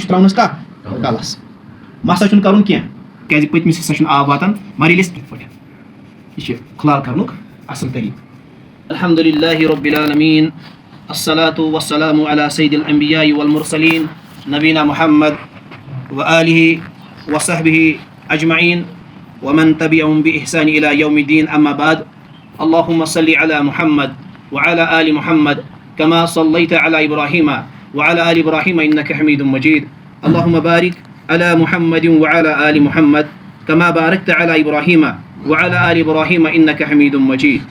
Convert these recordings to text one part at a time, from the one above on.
Travnas ka? Kalas. Masa chun karun kya? Kyazi pıtmis hissa chun aab watan marilis tfotya. İşte kulal karnuk asıl tari. Elhamdülillahi Rabbil alamin. As-salatu was-salamu ala seyyidil enbiya'i wal mursalin. Nabina Muhammed ve alihi ve sahbihi ecma'in. Ve men tabi'ahum bi ihsani ila yevmiddin amma ba'd. Allahumma salli ala Muhammed ve ala ali Muhammed. Kama sallayta ala İbrahim'e وعلى آل إبراهيم إنك حميد مجيد اللهم بارك على محمد وعلى آل محمد كما باركت على إبراهيم وعلى آل إبراهيم إنك حميد مجيد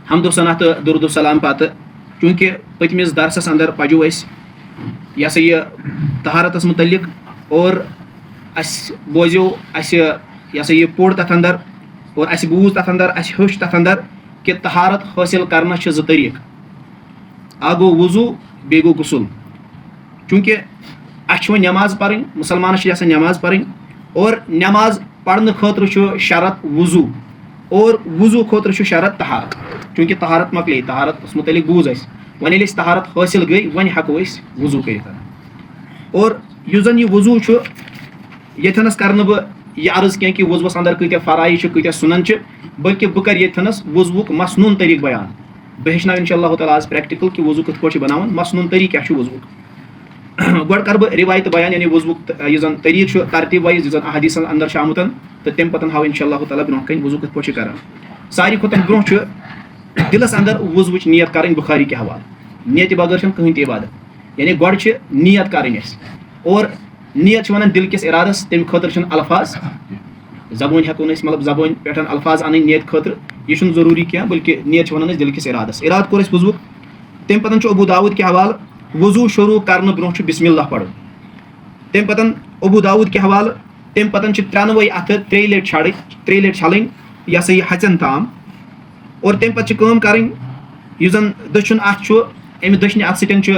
حمد و ثنا تہٕ درود و سلام پتہٕ چوٗنٛکہِ پٔتمِس درسس اندر پجو أسۍ یہِ طہارتس متعلق اور اَسہِ بوزیو اَسہِ یہِ پوٚر تتھ اندر اور اَسہِ بوٗز تتھ اندر اَسہِ ہیوٚچھ تتھ اندر کہِ طہارت حٲصِل کرنس چھِ زٕ طریٖقہٕ اکھ گوٚو وضوٗ بیٚیہِ گوٚو غسل چوٗنٛکہِ اَسہِ چھِ وۄنۍ نٮ۪ماز پرٕنۍ مُسلمانس چھِ یژھان نٮ۪ماز پرٕنۍ اور نٮ۪ماز پرنہٕ خٲطرٕ چھُ شرط وضوٗ اور وضوٗ خٲطرٕ چھُ شرط طہارت چوٗنٛکہِ طہارت مۄکلے طہارتس متعلق بوٗز اَسہِ وۄنۍ ییٚلہِ أسۍ طہارت حٲصِل گٔے وۄنۍ ہٮ۪کو أسۍ وضوٗ کٔرِتھ اور یُس زن یہِ وضوٗ چھُ ییٚتھٮ۪نس کرنہٕ بہٕ یہِ عرض کینٛہہ کہِ وضوٗوس اندر کۭتیاہ فرایض چھِ کۭتیاہ سُنن چھِ بٔلکہِ بہٕ کرٕ ییٚتھٮ۪نس وضوٗوُک مسنوٗن طریٖقہٕ بیان بہٕ ہیٚچھناو اِنشاء اللہ تعالیٰ آز پرٛیکٹِکل کہِ وضوٗ کِتھ پٲٹھۍ چھِ بناوان مسنوٗن طریٖقہٕ کیاہ چھُ وضوٗوُک گۄڈٕ کرٕ بہٕ رِوایت بیان یعنی وضوٗوُک یُس زن طریٖقہٕ چھُ ترتیٖب وایز یُس زن احادیٖثن اندر چھُ آمُت تہٕ تمہِ پتہٕ ہاو اِنشاء اللہ تعالیٰ برونٛہہ کَنہِ وضوٗ کِتھ پٲٹھۍ چھِ کران ساروی کھۄتہٕ برونٛہہ چھُ دِلس اندر وضوٗوٕچ نیت کرٕنۍ بُخاری کہِ حوالہٕ نیتہِ بغٲر چھنہٕ کٕہٕنۍ تہِ عبادت یعنی گۄڈٕ چھِ نیت کرٕنۍ اَسہِ اور نیت چھِ ونان دِل کِس ارادس تمہِ خٲطرٕ چھِنہٕ الفاظ زبٲنۍ ہٮ۪کو نہٕ أسۍ مطلب زبٲنۍ پٮ۪ٹھ الفاظ انٕنۍ نیت خٲطرٕ یہِ چھُنہٕ ضروٗری کینٛہہ بٔلکہِ نیت چھِ ونان أسۍ دِل کِس ارادس اراد کوٚر اَسہِ وضوٗ تمہِ پتہٕ چھُ ابوٗ داوٗد کہِ حوالہٕ وضوٗ شروٗع کرنہٕ برونٛہہ چھُ بسم اللہ پرُن تمہِ پتہٕ ابوٗ داوٗد کہِ حوالہٕ تمہِ پتہٕ چھِ ترٛٮ۪نوَے اَتھٕ ترٛیٚیہِ لٹہِ چھلٕنۍ یہِ ہَژٮ۪ن تام اور تمہِ پتہٕ چھِ کٲم کرٕنۍ یُس زن دٔچھُن اَتھ چھُ اَمہِ دٔچھنہِ اَتھٕ سۭتۍ چھُ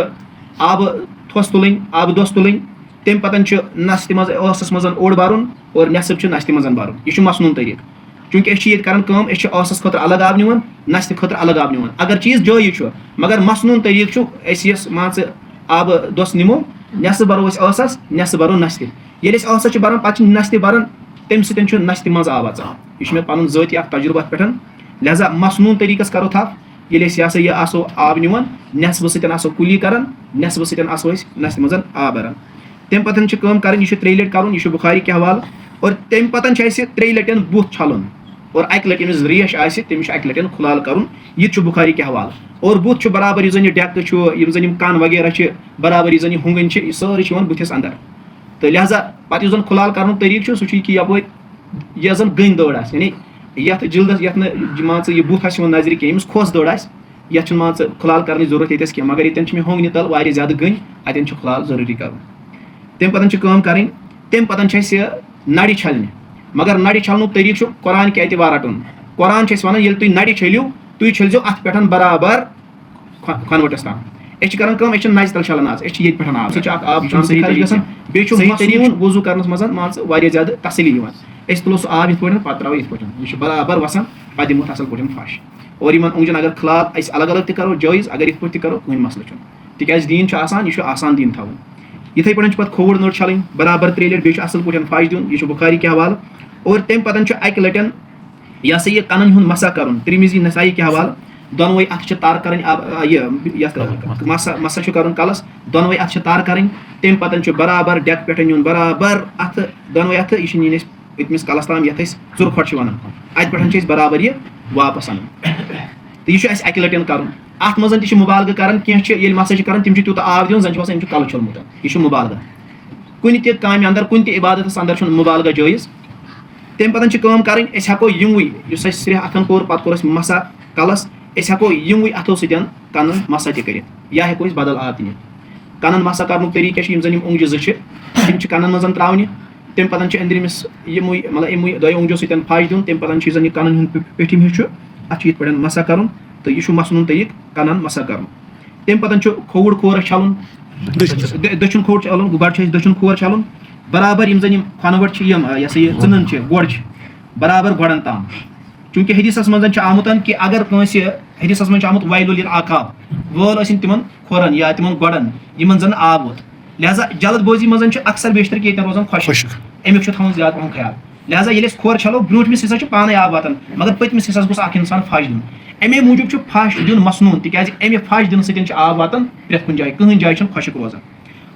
آبہٕ تھوٚس تُلٕنۍ آبہٕ دۄس تُلٕنۍ تمہِ پتہٕ چھُ نستہِ منٛز ٲسس منٛز اوٚڑ برُن اور نٮ۪صٕف چھُ نستہِ منٛز برُن یہِ چھُ مسنوٗن طریٖقہٕ چوٗنٛکہِ أسۍ چھِ ییٚتہِ کران کٲم أسۍ چھِ ٲسس خٲطرٕ الگ آب نِوان نستہِ خٲطرٕ الگ آب نِوان اگر چیٖز جٲیِز چھُ مگر مسنوٗن طریٖقہٕ چھُ أسۍ یۄس مان ژٕ آبہٕ دۄس نِمو نٮ۪صٕف برو أسۍ ٲسس نٮ۪صٕف برو نستہِ ییٚلہِ أسۍ ٲسس چھِ بران پتہٕ چھِ نستہِ بران تمہِ سۭتۍ چھُ نستہِ منٛز آب اژان یہِ چھُ مےٚ پنُن ذٲتی اکھ تجرُبہٕ اتھ پٮ۪ٹھ لہذا مسنوٗن طریٖقس کرو تھپھ ییٚلہِ أسۍ یہِ آسو آب نِوان نٮ۪صفہٕ سۭتۍ آسو کُلی کران نٮ۪صفہٕ سۭتۍ آسو أسۍ نستہِ منٛز آب بران تمہِ پتہٕ چھِ کٲم کرٕنۍ یہِ چھُ ترٛیٚیہِ لٹہِ کرُن یہِ چھُ بُخاری کہِ حوالہٕ اور تمہِ پتہٕ چھِ اَسہِ ترٛیٚیہِ لٹہِ بُتھ چھلُن اور اکہِ لٹہِ ییٚمِس ریش آسہِ تٔمِس چھُ اکہِ لٹہِ کھُلال کرُن یہِ تہِ چھُ بُخاری کہِ حوالہٕ اور بُتھ چھُ برابر یُس زن یہِ ڈٮ۪کہٕ چھُ یِم زن یِم کن وغیرہ چھِ برابر یُس زن یہِ ہُنٛگٕنۍ چھِ یہِ سٲرٕے چھِ یِوان بٕتھِس اندر تہٕ لہذا پتہٕ یُس زن کھُلال کرنُک طریٖقہٕ چھُ سُہ چھُ یہِ کہِ یپٲرۍ یۄس زن گٔنۍ دٲڑ آسہِ یعنی یتھ جلدس یتھ نہٕ مان ژٕ یہِ بُتھ آسہِ یِوان نظرِ کینٛہہ ییٚمِس کھوٚس دٲڑ آسہِ یتھ چھُنہٕ مان ژٕ کھُلال کرنٕچ ضروٗرت ییٚتٮ۪س کینٛہہ مگر ییٚتٮ۪ن چھِ مےٚ ہۄنٛگنہِ تل واریاہ زیادٕ گٔنۍ اتٮ۪ن چھُ کھُلال ضروٗری کرُن تمہِ پتہٕ چھِ کٲم کرٕنۍ تمہِ پتہٕ چھِ اَسہِ نرِ چھلنہِ مگر نرِ چھلنُک طریٖقہٕ چھُ قرآن کہِ اعتبار رٹُن قرآن چھِ أسۍ ونان ییٚلہِ تُہۍ نرِ چھٔلِو تُہۍ چھٔلزیو اتھ پٮ۪ٹھ برابر کھۄنوَٹس تام أسۍ چھِ کران کٲم أسۍ چھِنہٕ نزِ تل چھلان آز أسۍ چھِ ییٚتہِ پٮ۪ٹھ آب سُہ چھُ اکھ آب گژھان بیٚیہِ چھُ طریٖقہٕ وضوٗ کرنس منٛز مان ژٕ واریاہ زیادٕ تسلی یِوان أسۍ تُلو سُہ آب یِتھ پٲٹھۍ پتہٕ تراوو یِتھ پٲٹھۍ یہِ چھُ برابر وسان پتہٕ دِمو اَصٕل پٲٹھۍ پھش اور یِمن اوٚنٛگجن اگر کھلال أسۍ الگ الگ تہِ کرو جٲیِز اگر یِتھ پٲٹھۍ تہِ کرو کٕہٕنۍ مسلہٕ چھُنہٕ تِکیازِ دیٖن چھُ آسان یہِ چھُ آسان دیٖن تھاوُن یِتھٕے پٲٹھۍ چھِ پتہٕ کھووُر نٔر چھلٕنۍ برابر ترٛیٚیہِ لٹہِ بیٚیہِ چھُ اَصٕل پٲٹھۍ پھش دیُن یہِ چھُ بُخاری کہِ حوالہٕ اور تمہِ پتہٕ چھُ اکہِ لٹہِ یہِ کَنن ہُنٛد مسا کرُن ترمذی نسائی کہِ حوالہٕ دۄنوَے اَتھٕ چھِ تر کرٕنۍ یتھ مسا چھُ کرُن کلس دۄنوَے اَتھٕ چھِ تر کرٕنۍ تمہِ پتہٕ چھُ برابر ڈٮ۪کہٕ پٮ۪ٹھ نیُن برابر اَتھٕ دۄنوَے اَتھٕ یہِ چھِ نِنۍ أسۍ پٔتمِس کلس تام یتھ أسۍ ژُرٕ کھۄڈ چھِ ونان اتہِ پٮ۪ٹھ چھِ أسۍ برابر یہِ واپس انُن تہٕ یہِ چھُ اَسہِ اکہِ لٹہِ کرُن اتھ منٛز تہِ چھِ مُبالغہٕ کران کینٛہہ چھِ ییٚلہِ مسا چھِ کران تِم چھِ تیوٗتاہ آب دِوان زن چھُ باسان أمۍ چھُ کلہٕ چھوٚلمُت یہِ چھُ مُبالغہٕ کُنہِ تہِ کامہِ اندر کُنہِ تہِ عبادتس اندر چھُنہٕ مُبالغہٕ جٲیِز تمہِ پتہٕ چھِ کٲم کرٕنۍ أسۍ ہٮ۪کو یِموٕے یُس اَسہِ سرٛیٚح اَتھن کوٚر پتہٕ کوٚر اَسہِ مسا کلس أسۍ ہٮ۪کو یِموٕے اَتھو سۭتۍ کَنن مسا تہِ کٔرِتھ یا ہٮ۪کو أسۍ بدل آب تہِ نِتھ کَنن مسا کرنُک طریٖقہٕ کیاہ چھُ یِم زن یِم اوٚنٛگجہِ زٕ چھِ تِم چھِ کَنن منٛز تراونہِ تمہِ پتہٕ چھِ أنٛدرِمِس یِموٕے مطلب یِموٕے دۄیو اوٚنٛگجو سۭتۍ پھش دیُن تمہِ پتہٕ چھُ یُس زن یہِ کَنن ہُنٛد پیٚٹھِم ہیوٗ چھُ اَتھ چھُ یِتھ پٲٹھۍ مسا کرُن تہٕ یہِ چھُ مسنوٗن طریٖقہٕ کَنن مسا کرُن تمہِ پتہٕ چھُ کھووُر کھور چھلُن دٔچھُن کھور چھلُن گۄڈٕ چھُ اَسہِ دٔچھُن کھور چھلُن برابر یِم زن یِم کھۄنوَٹ چھِ یِم یہِ ژٕنن چھِ گۄڈ چھِ برابر گۄڈن تام چوٗنٛکہِ حدیٖثس منٛز چھُ آمُت کہِ اگر کٲنٛسہِ حدیٖثس منٛز چھُ آمُت ویلُ لِلعقاب وٲل ٲسِن تِمن کھۄرن یا تِمن گۄڈن یِمن زن آب ووت لہذا جلد بٲزی منٛز چھُ اکثر بیشتر کہِ ییٚتٮ۪ن روزان خۄشک اَمیُک چھُ تھاوُن زیادٕ پَہَم خیال لہذا ییٚلہِ أسۍ کھۄر چھَلو برٛونٛٹھمِس حِصَس چھُ پانَے آب واتان مگر پٔتمِس حِصَس گوٚژھ اکھ اِنسان پھَش دیُن اَمے موٗجوٗب چھُ پھَش دیُن مَسنوٗن تِکیازِ اَمہِ پھَش دِنہٕ سۭتۍ چھُ آب واتان پرٛٮ۪تھ کُنہِ جایہِ کٕہٕنۍ جاے چھَنہٕ خۄشک روزان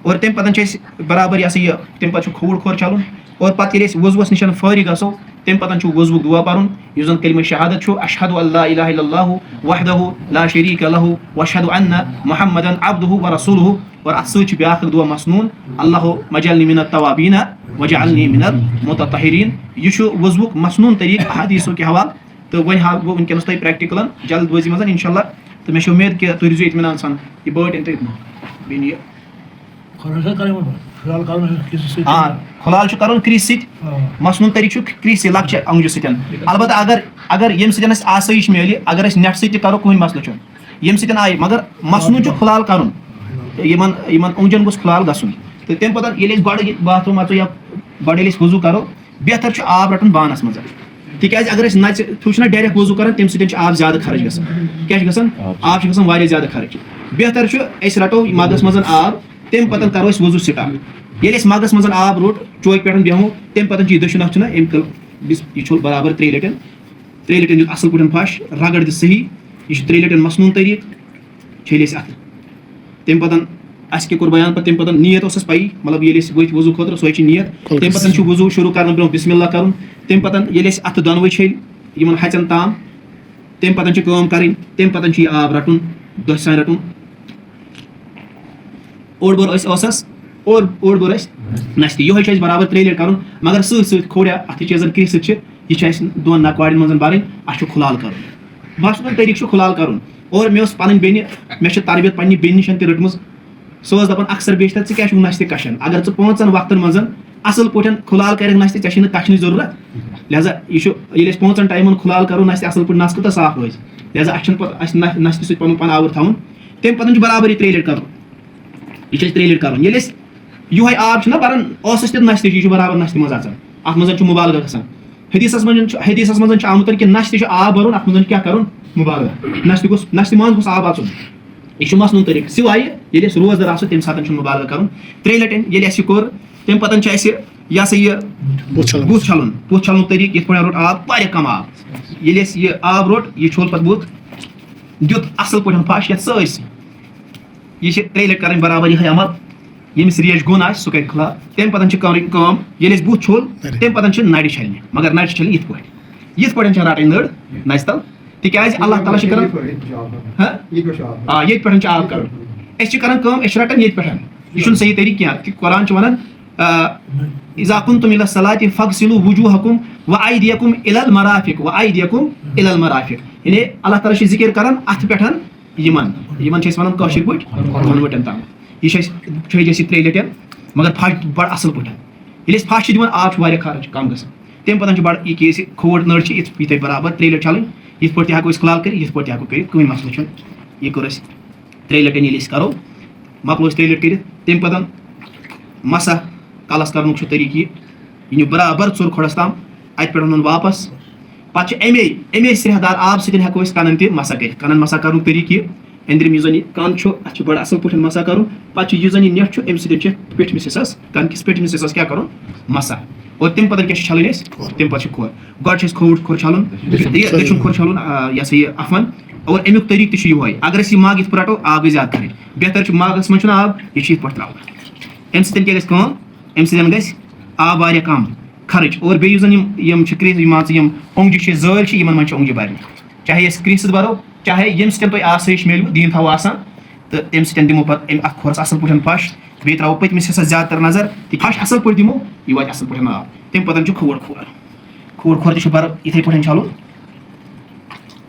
اور تَمہِ پَتہٕ چھِ أسۍ برابر یہِ تَمہِ پَتہٕ چھُ کھووُر کھۄر چھَلُن اور پَتہٕ ییٚلہِ أسۍ وضوٗوَس نِش فٲرِغ گژھو تَمہِ پَتہٕ چھُ وضوٗک دُعا پَرُن یُس زَن کلمہ شہادت چھُ اشہدُ اللہ الہ الا اللہ وحدہ لا شریٖک لہ واشہدُ انہ محمدن عبدہ ورسولہ اور اَتھ سۭتۍ چھُ بیٛاکھ اکھ دُعا مسنوٗن اللہُ مجعلنی من التوابین وجعلنی من المتطہرین یہِ چھُ وضوٗک مسنوٗن طریٖقہٕ احادیٖثو کہِ حوالہٕ تہٕ وۄنۍ ہاوٕ بہٕ وٕنکیٚنَس تۄہہِ پرٛٮ۪کٹِکَلَن جلد بٲزی منٛز اِنشاء اللہ تہٕ مےٚ چھِ اُمید کہِ تُہۍ روٗزِو اطمینان سان یہِ بٲٹۍ أنۍ تُہۍ بیٚیہِ یہِ کھُلال چھُ کَرُن کرٛیٖسہِ سۭتۍ مسنوٗن طریٖقہٕ چھُ کرٛیٖسہِ سۭتۍ لۄکچہِ اونٛگجہِ سۭتۍ البتہ اگر ییٚمہِ سۭتۍ اَسہِ آسٲیِش میلہِ اگر أسۍ نٮ۪ٹہٕ سۭتۍ تہِ کَرو کٕہٕنۍ مسلہٕ چھُنہٕ ییٚمہِ سۭتۍ آیہِ مگر مسنوٗن چھُ کھُلال کَرُن یِمن اونٛگجن گوٚژھ کھُلال گژھُن تہٕ تَمہِ پَتہٕ ییٚلہِ أسۍ گۄڈٕ باتھروٗم اَژو یا گۄڈٕ ییٚلہِ أسۍ وضوٗ کَرو بہتر چھُ آب رَٹُن بانَس منٛز تِکیازِ اگر أسۍ نَژِ تُہۍ چھُو نہ ڈایریکٹ وضوٗ کران تَمہِ سۭتۍ چھُ آب زیادٕ خرٕچ گژھان کیاہ چھُ گژھان آب چھُ گژھان واریاہ زیادٕ خرٕچ بہتر چھُ أسۍ رَٹو مگس منٛز آب تَمہِ پَتہٕ کَرو أسۍ وضوٗ سِٹارٹ ییٚلہِ أسۍ مگس منٛز آب روٚٹ چوکہِ پٮ۪ٹھ بیٚہمو تَمہِ پَتہٕ چھُ یہِ دٔچھُن اَتھ چھُنہ یہِ چھُ برابر 3 لَٹہِ دیُت اَصٕل پٲٹھۍ پھَش رگڑ دِ صحیح یہِ چھُ 3 لَٹہِ مسنوٗن طریٖقہٕ چھٔلۍ أسۍ اَتھٕ تَمہِ پَتہٕ اَسہِ کیاہ کوٚر بیان پَتہٕ تَمہِ پَتہٕ نیت اوس اَسہِ پَیی مطلب ییٚلہِ أسۍ ؤتھۍ وضوٗ خٲطرٕ سۄے چھِ نیت تَمہِ پَتہٕ چھُ وضوٗ شروٗع کَرنہٕ برونٛہہ بِسمہِ اللہ کَرُن تَمہِ پَتہٕ ییٚلہِ أسۍ اَتھٕ دۄنوَے چھٔلۍ یِمن ہَژٮ۪ن تام تَمہِ پَتہٕ چھِ کٲم کَرٕنۍ تَمہِ پَتہٕ چھُ یہِ آب رَٹُن دۄچھِ سان رَٹُن اوٚڑ بوٚر ٲسَس اوٚڑ بوٚر ٲسۍ نَستہِ یِہوے چھُ اَسہِ برابر 3 لَٹہِ کَرُن مگر سۭتۍ سۭتۍ کھوڑیا اَتھ چیٖز کرٛیٖسہِ سۭتۍ چھِ یہِ چھِ اَسہِ 2 نَکوارٮ۪ن منٛز بَرٕنۍ اَسہِ چھُ کھُلال کَرُن مسنوٗن طریٖقہٕ چھُ کھُلال کَرُن اور مےٚ ٲس پَنٕنۍ بیٚنہِ مےٚ چھِ تربیت پنٛنہِ بیٚنہِ نِش تہِ رٔٹمٕژ سۄ ٲس دَپان اکثر بیشتر ژٕ کیٛاہ چھُکھ نَستہِ کَشان اگر ژٕ 5 وقتن منٛز اَصٕل پٲٹھۍ کھُلال کَرکھ نَستہِ ژےٚ چھِی نہٕ کَشنٕچ ضروٗرت لہذا یہِ چھُ ییٚلہِ أسۍ 5 ٹایمَن کھُلال کَرو نَستہِ اَصٕل پٲٹھۍ نَس کوٗتاہ صاف روزِ لہذا اَسہِ چھُنہٕ پَتہٕ اَسہِ نَستہِ سۭتۍ پَنُن پان آوُر تھاوُن تَمہِ پَتہٕ چھُ برابر یہِ 3 لَٹہِ کَرُن یہِ چھِ أسۍ 3 لَٹہِ کَرُن ییٚلہِ أسۍ یِہوے آب چھُنہ بَران اوسَس تہِ نَستہِ یہِ چھُ برابر نَستہِ منٛز اَژان اَتھ منٛز چھُ مُبالغہ گژھان حدیٖثَس منٛز چھُ آمُت کہِ نَستہِ چھُ آب بَرُن اَتھ منٛز چھُ کیاہ کَرُن مُبالغہ نَستہِ منٛز گوٚژھ آب اَژُن یہِ چھُ مسنوٗن طریٖقہٕ سِوایہِ ییٚلہِ أسۍ روزدَر آسو تَمہِ ساتہٕ چھُنہٕ مُبالغہ کَرُن 3 لَٹہِ ییٚلہِ اَسہِ یہِ کوٚر تَمہِ پَتہٕ چھُ اَسہِ یہِ ہسا یہِ بُتھ چھَلُن طریٖقہٕ یِتھ پٲٹھۍ روٚٹ آب واریاہ کَم آب ییٚلہِ اَسہِ یہِ آب روٚٹ یہِ چھوٚل پَتہٕ بُتھ دیُت اَصٕل پٲٹھۍ پھَش یَتھ سٲرسٕے یہِ چھِ 3 لَٹہِ کَرٕنۍ برابر یِہوے عمل ییٚمِس ریش گوٚن آسہِ سُہ کَرِ کھُلال تَمہِ پَتہٕ چھِ کَرٕنۍ کٲم ییٚلہِ اَسہِ بُتھ چھوٚل تَمہِ پَتہٕ چھِ نَرِ چھَلنہِ مگر نَرِ چھِ چھَلنہِ یِتھ پٲٹھۍ چھِ رَٹٕنۍ نٔر نَژِ تَل تِکیازِ اللہ تعالیٰ چھِ کران ییٚتہِ پٮ۪ٹھ چھُ آب کَرُن أسۍ چھِ کران کٲم أسۍ چھِ رَٹان ییٚتہِ پٮ۪ٹھ یہِ چھُنہٕ صحیح طریٖقہٕ کیٚنٛہہ کہِ قرآن چھُ وَنان اِذا کنتم الی الصلاۃ فاغسلوا وجوہکم وایدیکم الی المرافق یعنی اللہ تعالیٰ چھِ ذِکِر کران اَتھٕ پٮ۪ٹھ یِمن چھِ أسۍ وَنان کٲشِر پٲٹھۍ کھۄنہٕ وَٹٮ۪ن تام یہِ چھِ اَسہِ چھٔلۍ أسۍ یہِ 3 لَٹہِ مگر پھَش بَڑٕ اَصٕل پٲٹھۍ ییٚلہِ أسۍ پھَش چھِ دِوان آب چھُ واریاہ خرٕچ کَم گژھان تَمہِ پَتہٕ چھُ بَڑٕ یہِ کہِ أسۍ کھووُر نٔر چھِ یہِ تۄہہِ برابر 3 لَٹہِ چھَلٕنۍ یِتھ پٲٹھۍ تہِ ہٮ۪کو أسۍ کھُلال کٔرِتھ یِتھ پٲٹھۍ تہِ ہٮ۪کو کٔرِتھ کٕہٕنۍ مَسلہٕ چھُنہٕ یہِ کوٚر اَسہِ 3 لَٹہِ ییٚلہِ أسۍ کَرو مۄکلو أسۍ 3 لَٹہِ کٔرِتھ تَمہِ پَتہٕ مَسا کَلَس کَرنُک چھُ طریٖقہٕ یہِ نیوٗ برابر ژوٚر کھۄڈَس تام اَتہِ پٮ۪ٹھ اوٚنُن واپَس پَتہٕ چھُ اَمے سرٛیٚہہ دار آب سۭتۍ ہٮ۪کو أسۍ کَنَن تہِ مَسا کٔرِتھ کَنَن مَسا کَرنُک طریٖقہٕ یہِ أنٛدرِم یُس زَن یہِ کَن چھُ اَتھ چھُ بَڑٕ اَصٕل پٲٹھۍ مَسا کَرُن پَتہٕ چھُ یُس زَن یہِ نٮ۪ٹ چھُ اَمہِ سۭتۍ چھِ پیٚٹھمِس حِصَس کَنہٕ پیٚٹھمِس حِصَس کیاہ کَرُن مَسا اور تَمہِ پَتہٕ کیاہ چھِ چھَلٕنۍ اَسہِ تَمہِ پَتہٕ چھُ کھۄر گۄڈٕ چھُ اَسہِ کھووُر چھَلُن دٔچھُن کھۄر چھَلُن یہِ ہسا یہِ اَفوَن اور اَمیُک طریٖقہٕ تہِ چھُ یِہوے اگر أسۍ یہِ مَگ یِتھ پٲٹھۍ رَٹو آب گژھِ زیادٕ خرٕچ بہتر چھُ مَگَس منٛز چھُنہٕ آب یہِ چھُ یِتھ پٲٹھۍ ترٛاوُن اَمہِ سۭتۍ کیاہ گژھِ کٲم اَمہِ سۭتۍ گژھِ آب واریاہ کَم خرٕچ اور بیٚیہِ یُس زَن یِم چھِ مان ژٕ یِم اونٛگجہِ چھِ زٲلۍ چھِ یِمن منٛز چھِ اونٛگجہِ بَرنہِ چاہے أسۍ کرٛیٖسہِ سۭتۍ بَرو چاہے ییٚمہِ سۭتۍ تۄہہِ آسٲیِش میلوٕ دیٖن تھاوو آسان تہٕ تَمہِ سۭتۍ دِمو پَتہٕ اَمہِ اَتھ کھۄرَس اَصٕل پٲٹھۍ پھَش بیٚیہِ ترٛاوو پٔتمِس حِصَس زیادٕ تر نظر تہٕ پھَش اَصٕل پٲٹھۍ دِمو یہِ واتہِ اَصٕل پٲٹھۍ آب تَمہِ پَتہٕ چھُ کھووُر کھۄر تہِ چھُ بَرابر یِتھٕے پٲٹھۍ چھَلُن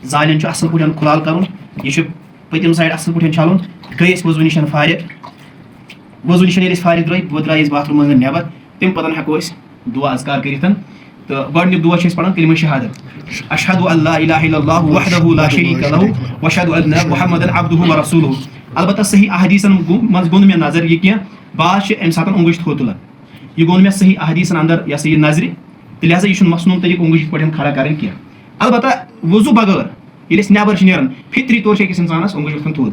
زالٮ۪ن چھُ اَصٕل پٲٹھۍ کھُلال کَرُن یہِ چھُ پٔتِم سایڈ اَصٕل پٲٹھۍ چھَلُن گٔے أسۍ وضوٗ نِش فارغ ییٚلہِ أسۍ فارغ درٛاے بہٕ درٛایس باتھروٗم منٛز نٮ۪بر تَمہِ پَتہٕ ہٮ۪کو أسۍ دُعا اذکار کٔرِتھ تہٕ گۄڈٕنیُک دُعا چھِ أسۍ پَران کلمہ شہادت اشہدُ اللہ الہ الا اللہ وحدہ لا شریٖک لہ واشہدُ انہ محمدن عبدہ ورسولہ البتہ صحیح احادیٖثن منٛز گوٚو نہٕ مےٚ نظر یہِ کینٛہہ بعض چھِ اَمہِ ساتہٕ اونٛگٕج تھوٚد تُلان یہِ گوٚو نہٕ مےٚ صحیح احادیٖثن اندر یہِ ہسا یہِ نظرِ تہٕ لہٰذا یہِ چھُنہٕ مسنوٗن طریٖقہٕ اونٛگٕج یِتھ پٲٹھۍ کھڑا کَرٕنۍ کینٛہہ البتہ وضوٗ بغٲر ییٚلہِ أسۍ نٮ۪بر چھِ نیران فطری طور چھِ أکِس اِنسانَس اونٛگٕج وۄتھان تھوٚد